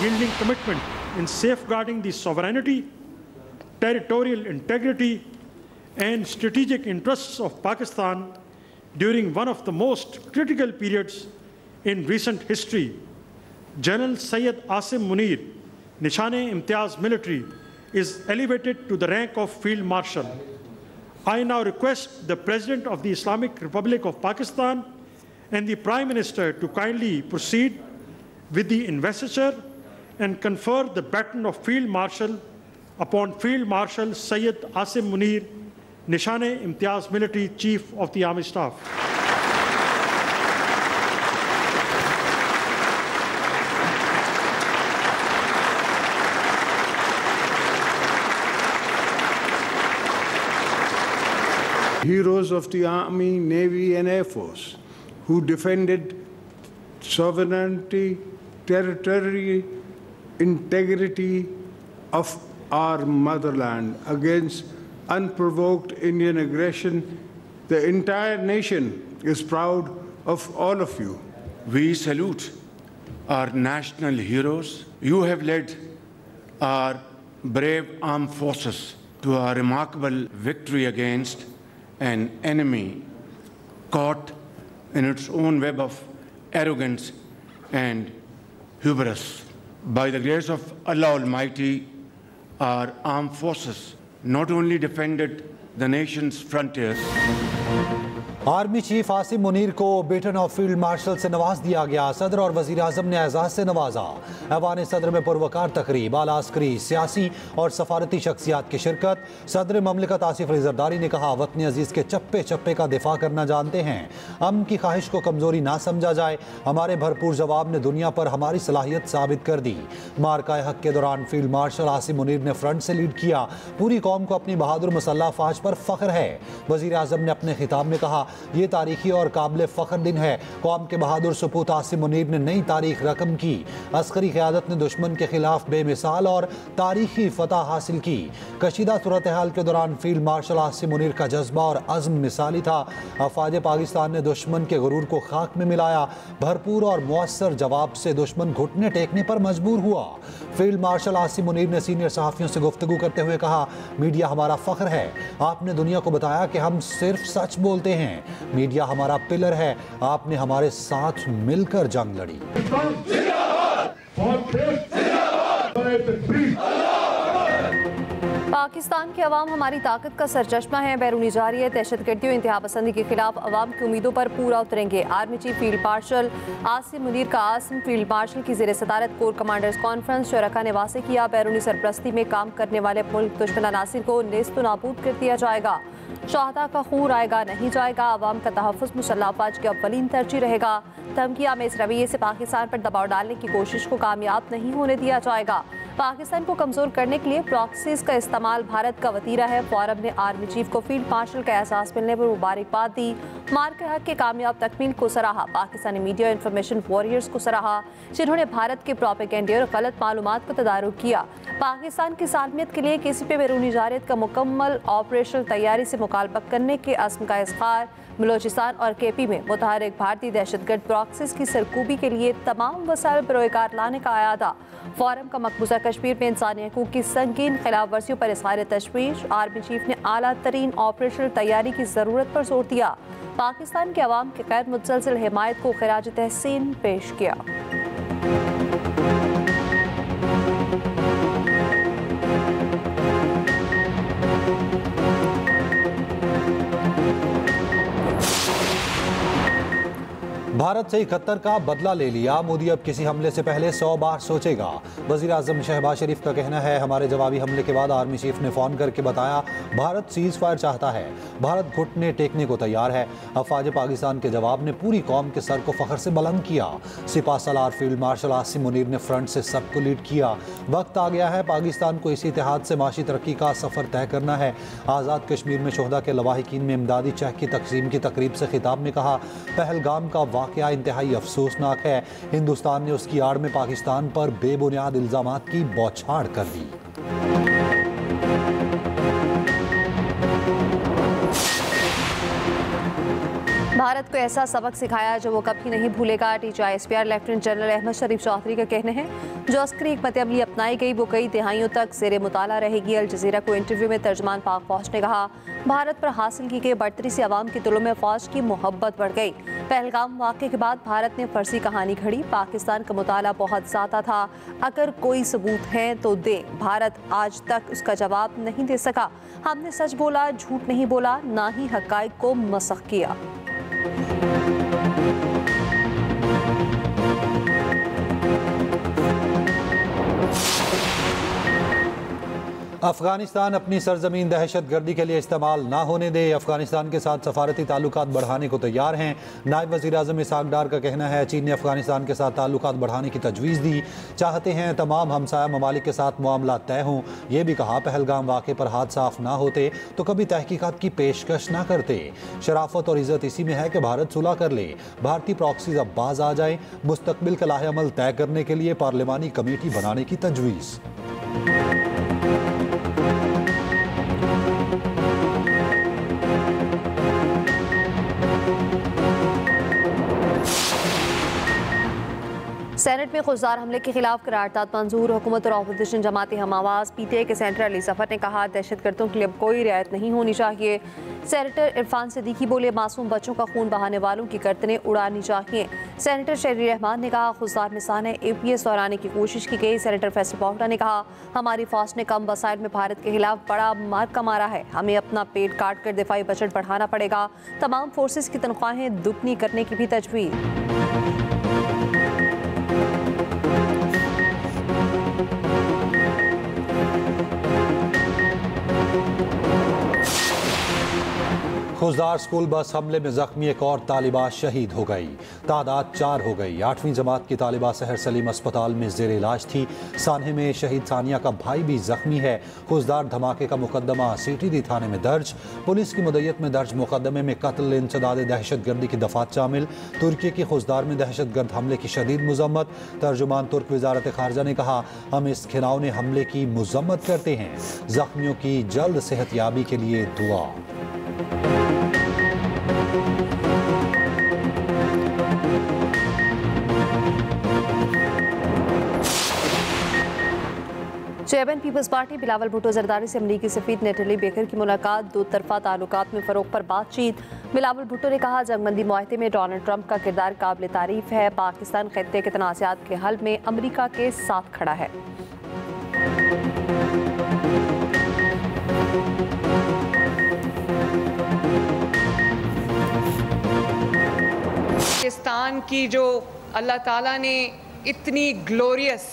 unyielding commitment in safeguarding the sovereignty, territorial integrity, and strategic interests of Pakistan during one of the most critical periods in recent history. General Syed Asim Munir, Nishan-e-Imtiaz Military, is elevated to the rank of Field Marshal. I now request the President of the Islamic Republic of Pakistan and the Prime Minister to kindly proceed with the investiture and confer the baton of Field Marshal upon Field Marshal Syed Asim Munir, Nishan-e-Imtiaz Military Chief of the Army Staff. Heroes of the Army, Navy and Air Force who defended sovereignty, territorial integrity of our motherland against unprovoked Indian aggression. The entire nation is proud of all of you. We salute our national heroes. You have led our brave armed forces to a remarkable victory against an enemy caught in its own web of arrogance and hubris. By the grace of Allah Almighty, our armed forces not only defended the nation's frontiers, army chief Asim Munir को batten of field marshal से नवाज दिया गया। सदर और वजीर आजम ने एजाज से नवाजा। ऐवान सदर में पुरवकार तकरीब, आला अस्करी, सियासी और सफारती शख्सियात की शिरकत। सदर ममलिकत आसिफ अली जरदारी ने कहा, वतन अजीज के चप्पे चप्पे का दिफा करना जानते हैं, अमन की ख्वाहिश को कमजोरी ना समझा जाए। हमारे भरपूर जवाब ने दुनिया पर हमारी सलाहियत साबित कर दी। मार्का हक के दौरान फील्ड मार्शल आसिम मुनीर ने फ्रंट से लीड किया। पूरी कौम को अपनी बहादुर मुसल्लह फौज पर फख्र है। वजीर आजम ने अपने खिताब में कहा, ये तारीखी और काबिल फ़ख्र दिन है। कौम के बहादुर सपूत आसिम मुनीर ने नई तारीख रकम की। अस्करी क़यादत ने दुश्मन के खिलाफ बेमिसाल और तारीखी फतह हासिल की। कशीदा सूरत हाल के दौरान फील्ड मार्शल आसिम मुनीर का जज्बा और अज़्म मिसाली था। अफवाज पाकिस्तान ने दुश्मन के गुरूर को खाक में मिलाया। भरपूर और मुअस्सर जवाब से दुश्मन घुटने टेकने पर मजबूर हुआ। फील्ड मार्शल आसिम मुनीर ने सीनियर सहाफ़ियों से गुफ्तगू करते हुए कहा, मीडिया हमारा फ़ख्र है। आपने दुनिया को बताया कि हम सिर्फ सच बोलते हैं। मीडिया हमारा पिलर है। आपने हमारे साथ मिलकर जंग लड़ी। पाकिस्तान की अवाम हमारी ताकत का सरचश्मा है। बैरूनी जारियत, दहशतगर्दी और इंतहा पसंदी के खिलाफ अवाम की उम्मीदों पर पूरा उतरेंगे। Army chief field marshal Asim Munir का आसिम फील्ड मार्शल की ज़ेर सदारत कोर कमांडर्स कॉन्फ्रेंस शरका ने वाज़ेह किया, बैरूनी सरपरस्ती में काम करने वाले मुल्क दुश्मन अनासिर को नेस्त नाबूद कर दिया जाएगा। शहादा का खून आएगा नहीं जाएगा। अवाम का तहफ़्फ़ुज़ मुसल्लह अफ़वाज की अव्वलीन तरजीह रहेगा। धमकियाँ में इस रवैये से पाकिस्तान पर दबाव डालने की कोशिश को कामयाब नहीं होने दिया जाएगा। पाकिस्तान को कमज़ोर करने के लिए प्रॉक्सीज़ का इस्तेमाल भारत का वतीरा है। फोरम ने आर्मी चीफ को फील्ड मार्शल का एहसास मिलने पर मुबारकबाद दी। मार्के हक के कामयाब तकमील को सराहा। पाकिस्तानी मीडिया और इंफॉर्मेशन वॉरियर्स को सराहा, जिन्होंने भारत के प्रोपेगेंडे और गलत मालूमात को तदारुक किया। पाकिस्तान की सालमियत के लिए किसी पे बैरूनी जारियत का मुकम्मल ऑपरेशनल तैयारी से मुकालबा करने के अज़्म का इज़हार। बलोचिस्तान और केपी में मुतहरिक भारतीय दहशतगर्द प्रॉक्सीज़ की सरकूबी के लिए तमाम वसाइल बरोकार लाने का आयादा। फोरम का मकबूजा कश्मीर में इंसानी हकूक़ की संगीन खिलाफ वर्जियों पर इज़हार तशवीश। आर्मी चीफ ने आला तरीन ऑपरेशनल तैयारी की ज़रूरत पर जोर दिया। पाकिस्तान के अवाम की गैर मुतसलसल हिमायत को खिराज तहसीन पेश किया। भारत से 71 का बदला ले लिया। मोदी अब किसी हमले से पहले 100 बार सोचेगा। वज़ीर आज़म शहबाज शरीफ का कहना है, हमारे जवाबी हमले के बाद आर्मी चीफ ने फ़ोन करके बताया भारत सीज़ फायर चाहता है। भारत घुटने टेकने को तैयार है। अफवाज पाकिस्तान के जवाब ने पूरी कौम के सर को फ़ख्र से बुलंद किया। सिपा सलार फील्ड मार्शल आसिम मुनीर ने फ्रंट से सबको लीड किया। वक्त आ गया है पाकिस्तान को इसी इतिहाद से माशी तरक्की का सफ़र तय करना है। आज़ाद कश्मीर में शोहदा के लवाहिकीन में इमदादी चेक की तकसीम की तकरीब से खिताब में कहा, पहलगाम का वाक़या इंतहाई अफसोसनाक है। हिंदुस्तान ने उसकी आड़ में पाकिस्तान पर बेबुनियाद इल्ज़ामात की बौछार कर दी। भारत भारत को ऐसा सबक सिखाया जो वो कभी नहीं भूलेगा। TGISPR लेफ्टिनेंट जनरल अहमद शरीफ चौधरी का कहना है जो अस्करी हिकमत अमली अपनाई गई वो कई तिहाइयों तक ज़ेर मुताला रहेगी। अल जज़ीरा को इंटरव्यू में तर्जमान पाक फौज ने कहा भारत पर हासिल की गई बढ़तरी से अवाम के दिलों में फौज की मोहब्बत बढ़ गई। पहलगाम वाक़े के बाद भारत ने फर्जी कहानी घड़ी। पाकिस्तान का मुताला बहुत ज़्यादा था, अगर कोई सबूत है तो दे। भारत आज तक उसका जवाब नहीं दे सका। हमने सच बोला, झूठ नहीं बोला, ना ही हक़ाइक़ को मसख़ किया। अफगानिस्तान अपनी सरजमीन दहशत गर्दी के लिए इस्तेमाल ना होने दे। अफगानिस्तान के साथ सफारती ताल्लुकात बढ़ाने को तैयार हैं। नायब वज़ीर आज़म इसहाक डार का कहना है चीन ने अफगानिस्तान के साथ ताल्लुकात बढ़ाने की तजवीज़ दी। चाहते हैं तमाम हमसाया ममालिक के साथ मामला तय हों। ये भी कहा पहलगाम वाक़े पर हाथ साफ ना होते तो कभी तहकीकात की पेशकश ना करते। शराफत और इज़्ज़त इसी में है कि भारत सुलह कर ले। भारतीय प्रॉक्सीज अब बाज आ जाए। मुस्तकबिल का लाहे अमल तय करने के लिए पार्लिमानी कमेटी बनाने की तजवीज़। सेनेट में खुजदार हमले के खिलाफ करारदाद मंजूर। हुकूमत और अपोजिशन जमाती हम आवाज़। PTI के सेनेटर अली सफ़र ने कहा दहशतगर्दों के लिए अब कोई रियायत नहीं होनी चाहिए। सेनेटर इरफान सिद्दीकी बोले मासूम बच्चों का खून बहाने वालों की गर्दनें उड़ानी चाहिए। सेनेटर शहरी रहमान ने कहा खुजदार मिसालें APS दोहराने की कोशिश की गई। सेनेटर फैसल पहुटा ने कहा हमारी फौज ने कम वसाइल में भारत के खिलाफ बड़ा मार्का मारा है। हमें अपना पेट काट कर दिफाई बजट बढ़ाना पड़ेगा। तमाम फोर्सेस की तनख्वाहें दुगनी करने की भी तजवीज़। खुजदार स्कूल बस हमले में जख्मी एक और तालिबा शहीद हो गई। तादाद 4 हो गई। 8वीं जमात की तालिबा सहर सलीम अस्पताल में जेर इलाज थी। सान्हे में शहीद सानिया का भाई भी जख्मी है। खुजदार धमाके का मुकदमा CTD थाने में दर्ज। पुलिस की मुद्दत में दर्ज मुकदमे में कत्ल, इंसदाद दहशत गर्दी की दफात शामिल। तुर्की की खुजदार में दहशत गर्द हमले की शदीद मजम्मत। तर्जुमान तुर्क वजारत खारजा ने कहा हम इस घिनौने हमले की मजम्मत करते हैं। जख्मियों की जल्द सेहतयाबी के लिए दुआ। चेयरमैन पीपल्स पार्टी बिलावल भुट्टो जरदारी से अमरीकी सफीर नेटली बेकर की मुलाकात। दो तरफा ताल्लुकात में फ़रोग पर बातचीत। बिलावल भुट्टो ने कहा जंगबंदी मुआहदे में डोनाल्ड ट्रंप का किरदार काबिल तारीफ है। पाकिस्तान खित्ते के तनाज़ात के हल में अमरीका के साथ खड़ा है। पाकिस्तान की जो अल्लाह ताला ने इतनी ग्लोरियस,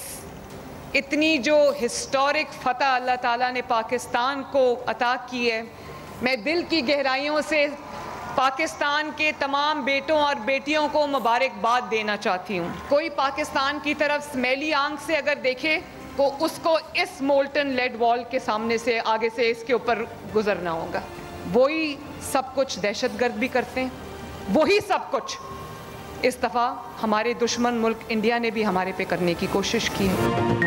इतनी जो हिस्टोरिक फतह अल्लाह ताला ने पाकिस्तान को अता की है, मैं दिल की गहराइयों से पाकिस्तान के तमाम बेटों और बेटियों को मुबारकबाद देना चाहती हूँ। कोई पाकिस्तान की तरफ मैली आंख से अगर देखे तो उसको इस मोल्टन लेड वॉल के सामने से आगे से इसके ऊपर गुजरना होगा। वही सब कुछ दहशतगर्द भी करते हैं, वही सब कुछ इस दफ़ा हमारे दुश्मन मुल्क इंडिया ने भी हमारे पे करने की कोशिश की है।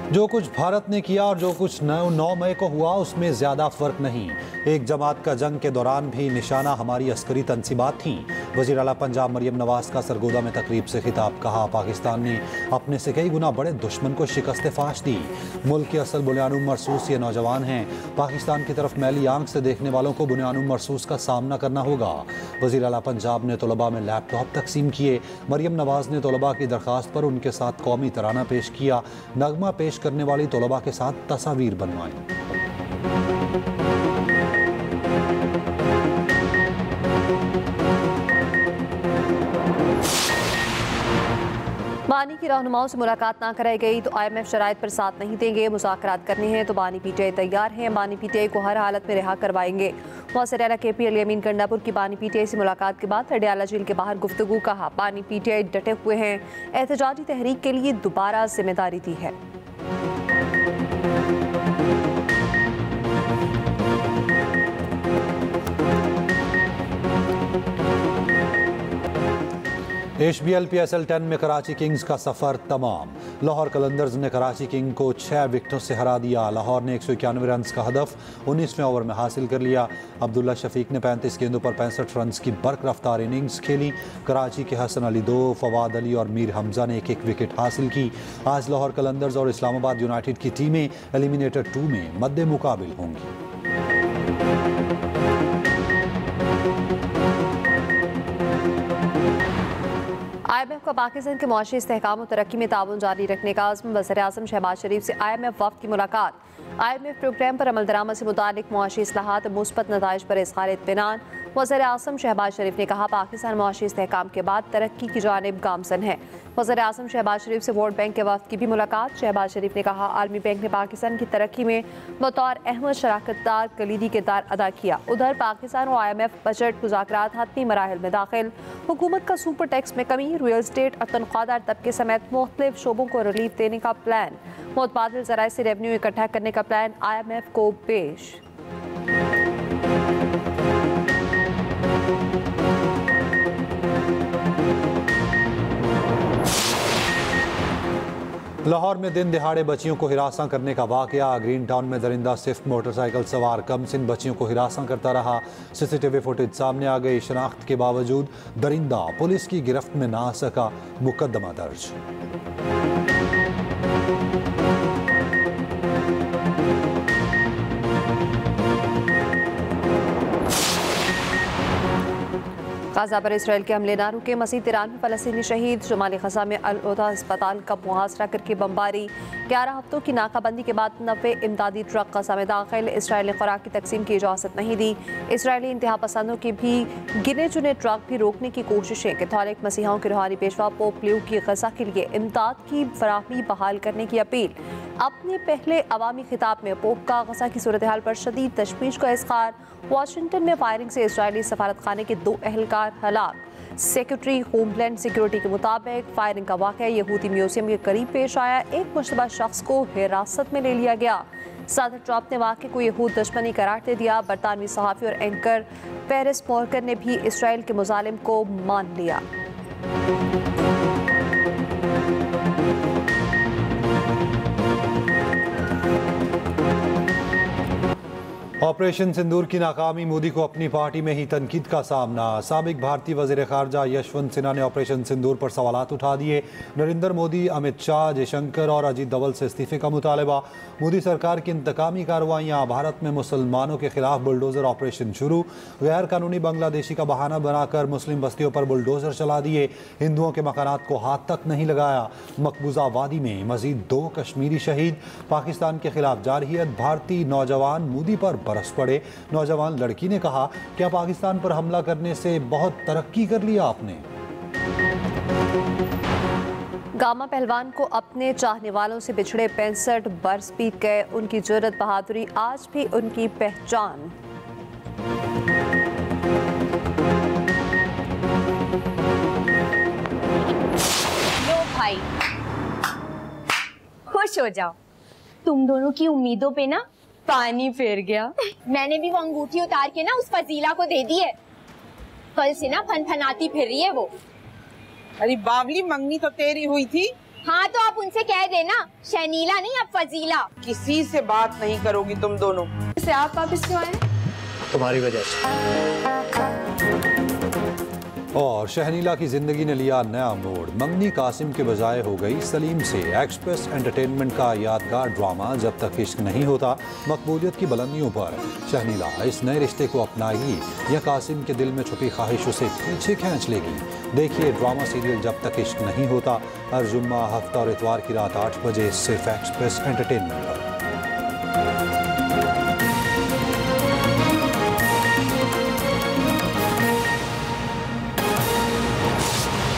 जो कुछ भारत ने किया और जो कुछ 9 मई को हुआ उसमें ज़्यादा फ़र्क नहीं। एक जमात का जंग के दौरान भी निशाना हमारी अस्करी तनसीबात थीं। वज़ीर आला पंजाब मरियम नवाज़ का सरगोदा में तकरीब से खिताब। कहा पाकिस्तान ने अपने से कई गुना बड़े दुश्मन को शिकस्त फाश दी। मुल्क के असल बुनियानुम मरसूस ये नौजवान हैं। पाकिस्तान की तरफ मैली आंख से देखने वालों को बुनियानुम मरसूस का सामना करना होगा। वज़ीर आला पंजाब ने तलबा में लैपटॉप तकसीम किए। मरियम नवाज़ ने तलबा की दरख्वास्त पर उनके साथ कौमी तराना पेश किया। नगमा पेश करने वाली तलबा के साथ तस्वीर बनवाई। बानी की रहनुमाओं से मुलाकात ना कराई गई तो IMF शराइत पर साथ नहीं देंगे। मुज़ाकरात करने हैं तो बानी PTI तैयार हैं। बानी PTI को हर हालत में रिहा करवाएंगे। मौसर KP अली अमीन गंडापुर की बानी PTI से मुलाकात के बाद अडयाला जेल के बाहर गुफ्तगू। कहा बानी PTI डटे हुए हैं, एहतजाजी तहरीक के लिए दोबारा जिम्मेदारी दी है। HBL PSL 10 में कराची किंग्स का सफर तमाम। लाहौर कलंदर्स ने कराची किंग को 6 विकेटों से हरा दिया। लाहौर ने 191 रन का हदफ 19वें ओवर में हासिल कर लिया। अब्दुल्ला शफीक ने 35 गेंदों पर 65 रन की बर्क रफ्तार इनिंग्स खेली। कराची के हसन अली 2, फवाद अली और मीर हमजा ने एक विकेट हासिल की। आज लाहौर कलंदर्स और इस्लामाबाद यूनाइटेड की टीमें एलिमिनेटर 2 में मद्दे मुकाबिल होंगी। IMF का पाकिस्तान के मुआशी इस्तेहकाम और तरक्की में ताउन जारी रखने का आज़म। वज़ीर-ए-आज़म शहबाज शरीफ से IMF वफ़द की मुलाकात। IMF प्रोग्राम पर अमल दरामद से मुतालिक मुआशी इस्लाहात मुस्बत नताइज पर इज़हार इत्मीनान। वज़ीर-ए-आज़म शहबाज शरीफ ने कहा, पाकिस्तान मुआशी इस्तेहकाम के बाद तरक्की की जानिब गामजन है। वज़ीर-ए-आज़म शहबाज शरीफ से वर्ल्ड बैंक के वफ़द की भी मुलाकात। शहबाज शरीफ ने कहा, आलमी बैंक ने पाकिस्तान की तरक्की में बतौर अहम शराकतदार कलीदी किरदार अदा किया। उधर पाकिस्तान और IMF बजट मुज़ाकरात हतमी मराहिल में दाखिल। हुकूमत का सुपर टैक्स में कमी, रियल स्टेट और तनख्वाहदार तबके समेत मुख्तलिफ शोबों को रिलीफ देने का प्लान। मुतबादिल ज़राए से रेवेन्यू इकट्ठा करने का प्लान IMF को पेश। लाहौर में दिन दिहाड़े बच्चियों को हिरासा करने का वाकया। ग्रीन टाउन में दरिंदा स्विफ्ट मोटरसाइकिल सवार कमसिन बच्चियों को हिरासा करता रहा। CCTV फुटेज सामने आ गई। शनाख्त के बावजूद दरिंदा पुलिस की गिरफ्त में ना आ सका। मुकदमा दर्ज। गाजा पर इसराइल के हमले ना रुके। मसीह 93 फ़लस्तीनी शहीद। शुमाली गजा में अल-उदा अस्पताल का मुहासरा करके बमबारी। 11 हफ्तों की नाकाबंदी के बाद 90 इमदादी ट्रक गजा में दाखिल। इसराइल ने खुराक की तकसीम की इजाज़त नहीं दी। इसराइली इंतहा पसंदों की भी गिने चुने ट्रक भी रोकने की कोशिशें। कैथोलिक मसीहाओं के रूहानी पेशवा पोप लियो की गजा के लिए इमदाद की फराहमी बहाल करने की अपील। अपने पहले अवामी खिताब में पोप का गजा की सूरत हाल पर शदीद तशवीश का इज़हार। वाशिंगटन में फायरिंग से इसराइली सफारत खाने के 2 एहलकार हलाक। सेक्रेटरी होमलैंड सिक्योरिटी के मुताबिक फायरिंग का वाक़या यहूदी म्यूजियम के करीब पेश आया। एक मुश्तबा शख्स को हिरासत में ले लिया गया। सदर ट्रम्प ने वाक़े को यहूद दुश्मनी करार दे दिया। बरतानवी सहाफ़ी और एंकर पेरिस मॉर्गन ने भी इसराइल के मुजालिम को मान लिया। ऑपरेशन सिंदूर की नाकामी, मोदी को अपनी पार्टी में ही तनकीद का सामना। साबिक भारतीय वज़ीर ख़ारजा यशवंत सिन्हा ने ऑपरेशन सिंदूर पर सवालात उठा दिए। नरेंद्र मोदी, अमित शाह, जयशंकर और अजीत डोवाल से इस्तीफे का मुतालबा। मोदी सरकार की इंतकामी कार्रवाइयाँ। भारत में मुसलमानों के खिलाफ बुलडोज़र ऑपरेशन शुरू। गैर कानूनी बांग्लादेशी का बहाना बनाकर मुस्लिम बस्तियों पर बुलडोज़र चला दिए। हिंदुओं के मकानात को हाथ तक नहीं लगाया। मकबूजा वादी में मज़ीद 2 कश्मीरी शहीद। पाकिस्तान के खिलाफ जारहियत। भारतीय नौजवान मोदी पर बरस पड़े। नौजवान लड़की ने कहा, क्या पाकिस्तान पर हमला करने से बहुत तरक्की कर लिया आपने? गामा पहलवान को अपने चाहने वालों से बिछड़े 65 बरस बीत गए। उनकी जुर्रत बहादुरी आज भी उनकी पहचान। लो भाई, खुश हो जाओ। तुम दोनों की उम्मीदों पे ना पानी फेर गया। मैंने भी वो अंगूठी उतार के ना उस फजीला को दे दी है। कल से ना फनफनाती फिर रही है वो। अरे बावली, मंगनी तो तेरी हुई थी। हाँ तो आप उनसे कह देना, शनीला नहीं अब फजीला। किसी से बात नहीं करोगी तुम दोनों। से आप वापस क्यों आए? तुम्हारी वजह से। और शहनीला की जिंदगी ने लिया नया मोड़। मंगनी कासिम के बजाय हो गई सलीम से। एक्सप्रेस एंटरटेनमेंट का यादगार ड्रामा जब तक इश्क नहीं होता मकबूलियत की बुलंदियों पर शहनीला इस नए रिश्ते को अपनाएगी या कासिम के दिल में छुपी ख्वाहिश उसे पीछे खींच लेगी। देखिए ड्रामा सीरियल जब तक इश्क नहीं होता, हर जुम्मा, हफ्ता और इतवार की रात 8 बजे सिर्फ एक्सप्रेस एंटरटेनमेंट पर।